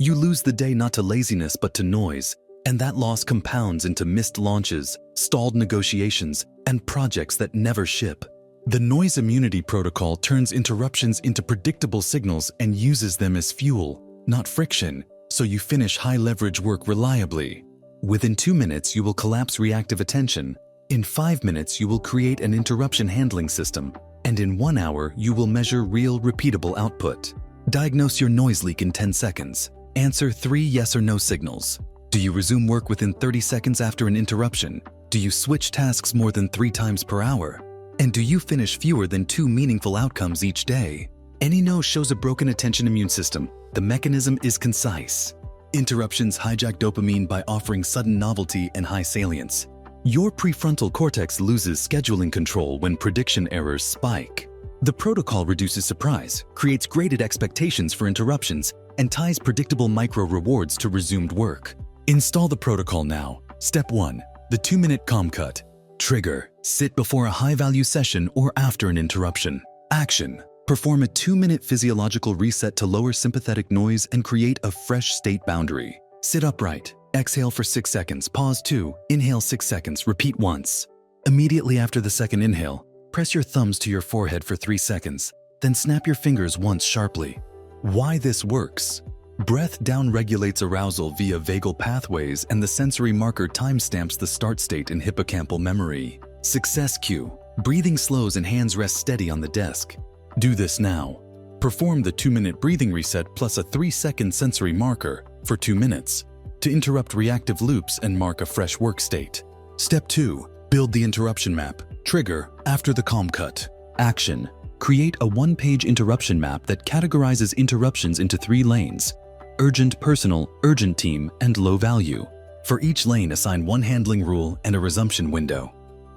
You lose the day not to laziness but to noise, and that loss compounds into missed launches, stalled negotiations, and projects that never ship. The noise immunity protocol turns interruptions into predictable signals and uses them as fuel, not friction, so you finish high-leverage work reliably. Within 2 minutes, you will collapse reactive attention. In 5 minutes, you will create an interruption handling system. And in 1 hour, you will measure real, repeatable output. Diagnose your noise leak in 10 seconds. Answer 3 yes or no signals. Do you resume work within 30 seconds after an interruption? Do you switch tasks more than 3 times per hour? And do you finish fewer than 2 meaningful outcomes each day? Any no shows a broken attention immune system. The mechanism is concise. Interruptions hijack dopamine by offering sudden novelty and high salience. Your prefrontal cortex loses scheduling control when prediction errors spike. The protocol reduces surprise, creates graded expectations for interruptions, and ties predictable micro-rewards to resumed work. Install the protocol now. Step 1. The 2-minute calm cut. Trigger. Sit before a high-value session or after an interruption. Action. Perform a 2-minute physiological reset to lower sympathetic noise and create a fresh state boundary. Sit upright. Exhale for 6 seconds. Pause 2. Inhale 6 seconds. Repeat once. Immediately after the second inhale, press your thumbs to your forehead for 3 seconds. Then snap your fingers once sharply. Why this works? Breath down-regulates arousal via vagal pathways, and the sensory marker timestamps the start state in hippocampal memory. Success cue. Breathing slows and hands rest steady on the desk. Do this now. Perform the 2-minute breathing reset plus a 3-second sensory marker for 2 minutes to interrupt reactive loops and mark a fresh work state. Step 2. Build the interruption map. Trigger after the calm cut. Action. Create a 1-page interruption map that categorizes interruptions into 3 lanes: urgent personal, urgent team, and low value. For each lane, assign 1 handling rule and a resumption window.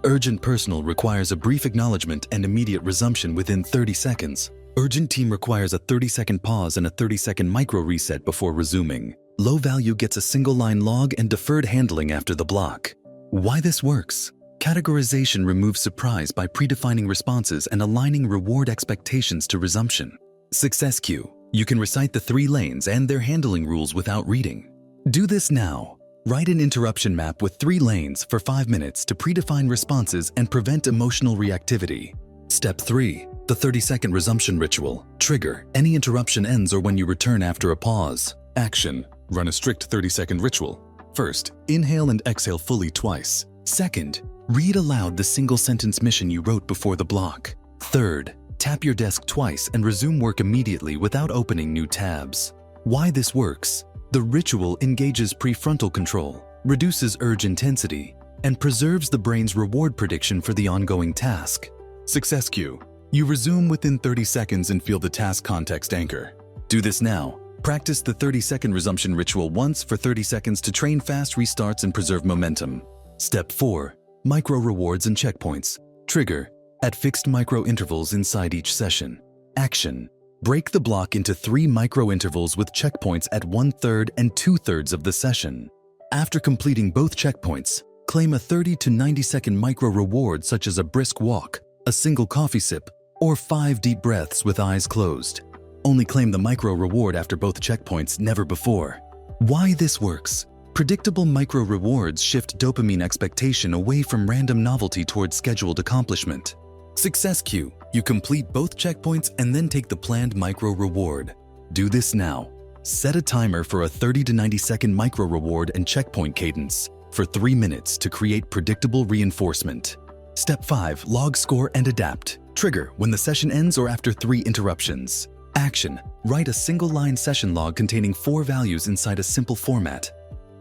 Urgent personal requires a brief acknowledgement and immediate resumption within 30 seconds. Urgent team requires a 30-second pause and a 30-second micro reset before resuming. Low value gets a single-line log and deferred handling after the block. Why this works? Categorization removes surprise by predefining responses and aligning reward expectations to resumption. Success cue. You can recite the 3 lanes and their handling rules without reading. Do this now. Write an interruption map with 3 lanes for 5 minutes to predefine responses and prevent emotional reactivity. Step 3. The 30-second resumption ritual. Trigger. Any interruption ends or when you return after a pause. Action. Run a strict 30-second ritual. First, inhale and exhale fully twice. Second, read aloud the single-sentence mission you wrote before the block. Third, tap your desk twice and resume work immediately without opening new tabs. Why this works? The ritual engages prefrontal control, reduces urge intensity, and preserves the brain's reward prediction for the ongoing task. Success cue. You resume within 30 seconds and feel the task context anchor. Do this now. Practice the 30-second resumption ritual once for 30 seconds to train fast restarts and preserve momentum. Step 4. Micro rewards and checkpoints. Trigger. At fixed micro intervals inside each session. Action. Break the block into 3 micro intervals with checkpoints at 1/3 and 2/3 of the session. After completing both checkpoints, claim a 30 to 90-second micro reward such as a brisk walk, a single coffee sip, or 5 deep breaths with eyes closed. Only claim the micro reward after both checkpoints, never before. Why this works? Predictable micro rewards shift dopamine expectation away from random novelty towards scheduled accomplishment. Success cue. You complete both checkpoints and then take the planned micro reward. Do this now. Set a timer for a 30 to 90-second micro reward and checkpoint cadence for 3 minutes to create predictable reinforcement. Step 5. Log score and adapt. Trigger when the session ends or after 3 interruptions. Action. Write a single-line session log containing 4 values inside a simple format.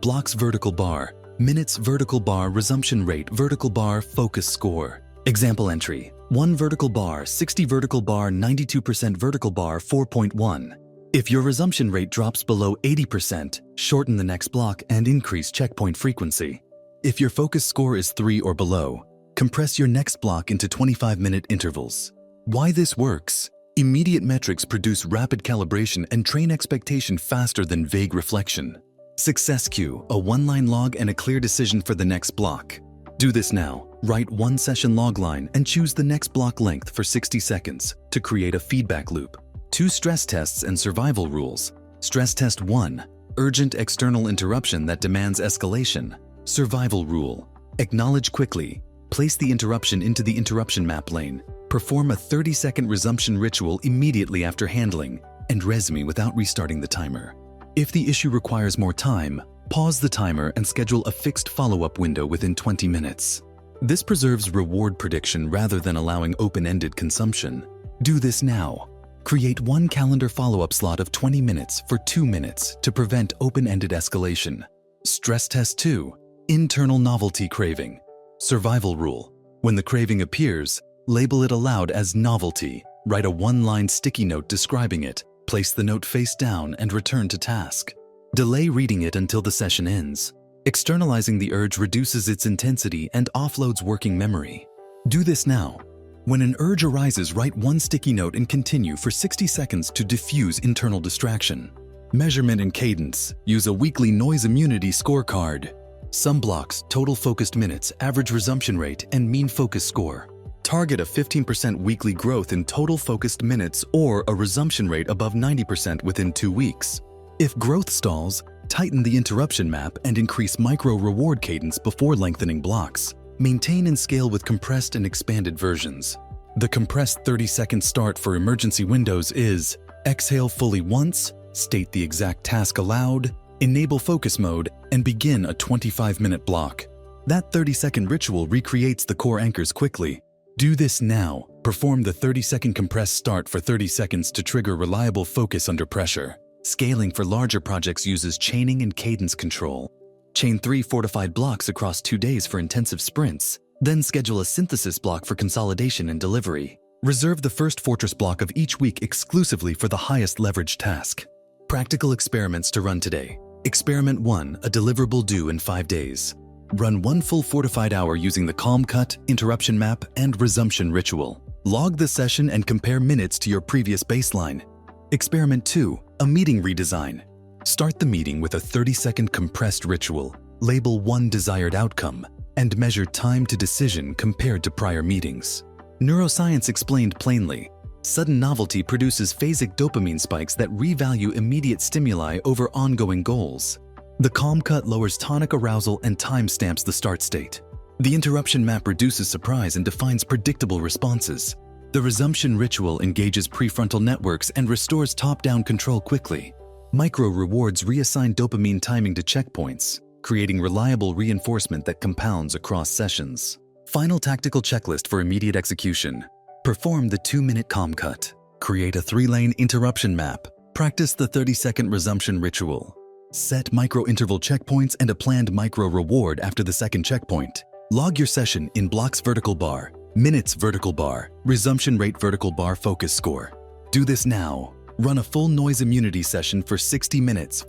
Blocks vertical bar, minutes vertical bar, resumption rate vertical bar, focus score. Example entry: 1 vertical bar, 60 vertical bar, 92% vertical bar, 4.1. If your resumption rate drops below 80%, shorten the next block and increase checkpoint frequency. If your focus score is 3 or below, compress your next block into 25-minute intervals. Why this works? Immediate metrics produce rapid calibration and train expectation faster than vague reflection. Success cue, a 1-line log and a clear decision for the next block. Do this now. Write 1 session log line and choose the next block length for 60 seconds to create a feedback loop. 2 stress tests and survival rules. Stress Test 1. Urgent external interruption that demands escalation. Survival rule. Acknowledge quickly. Place the interruption into the interruption map lane. Perform a 30-second resumption ritual immediately after handling, and resume without restarting the timer. If the issue requires more time, pause the timer and schedule a fixed follow-up window within 20 minutes. This preserves reward prediction rather than allowing open-ended consumption. Do this now. Create one calendar follow-up slot of 20 minutes for 2 minutes to prevent open-ended escalation. Stress Test 2. Internal novelty craving. Survival rule. When the craving appears, label it aloud as novelty. Write a one-line sticky note describing it. Place the note face down and return to task. Delay reading it until the session ends. Externalizing the urge reduces its intensity and offloads working memory. Do this now. When an urge arises, write one sticky note and continue for 60 seconds to diffuse internal distraction. Measurement and cadence. Use a weekly noise immunity scorecard. Sum blocks, total focused minutes, average resumption rate, and mean focus score. Target a 15% weekly growth in total focused minutes or a resumption rate above 90% within 2 weeks. If growth stalls, tighten the interruption map and increase micro-reward cadence before lengthening blocks. Maintain and scale with compressed and expanded versions. The compressed 30-second start for emergency windows is: exhale fully once, state the exact task aloud, enable focus mode, and begin a 25-minute block. That 30-second ritual recreates the core anchors quickly. Do this now. Perform the 30-second compressed start for 30 seconds to trigger reliable focus under pressure. Scaling for larger projects uses chaining and cadence control. Chain 3 fortified blocks across 2 days for intensive sprints. Then schedule a synthesis block for consolidation and delivery. Reserve the first fortress block of each week exclusively for the highest leverage task. Practical experiments to run today. Experiment 1, a deliverable due in 5 days. Run 1 full fortified hour using the calm cut, interruption map, and resumption ritual. Log the session and compare minutes to your previous baseline. Experiment 2, a meeting redesign. Start the meeting with a 30-second compressed ritual, label one desired outcome, and measure time to decision compared to prior meetings. Neuroscience explained plainly. Sudden novelty produces phasic dopamine spikes that revalue immediate stimuli over ongoing goals. The calm cut lowers tonic arousal and timestamps the start state. The interruption map reduces surprise and defines predictable responses. The resumption ritual engages prefrontal networks and restores top-down control quickly. Micro-rewards reassign dopamine timing to checkpoints, creating reliable reinforcement that compounds across sessions. Final tactical checklist for immediate execution. Perform the 2-minute calm cut. Create a 3-lane interruption map. Practice the 30-second resumption ritual. Set micro-interval checkpoints and a planned micro-reward after the second checkpoint. Log your session in blocks vertical bar, minutes vertical bar, resumption rate vertical bar focus score. Do this now. Run a full noise immunity session for 60 minutes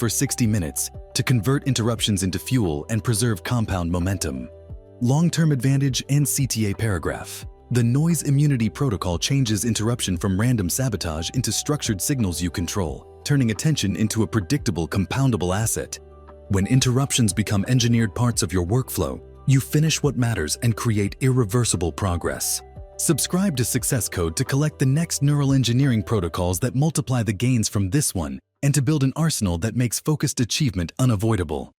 to convert interruptions into fuel and preserve compound momentum. Long-term advantage and CTA paragraph. The noise immunity protocol changes interruption from random sabotage into structured signals you control, turning attention into a predictable, compoundable asset. When interruptions become engineered parts of your workflow, you finish what matters and create irreversible progress. Subscribe to Success Code to collect the next neural engineering protocols that multiply the gains from this one and to build an arsenal that makes focused achievement unavoidable.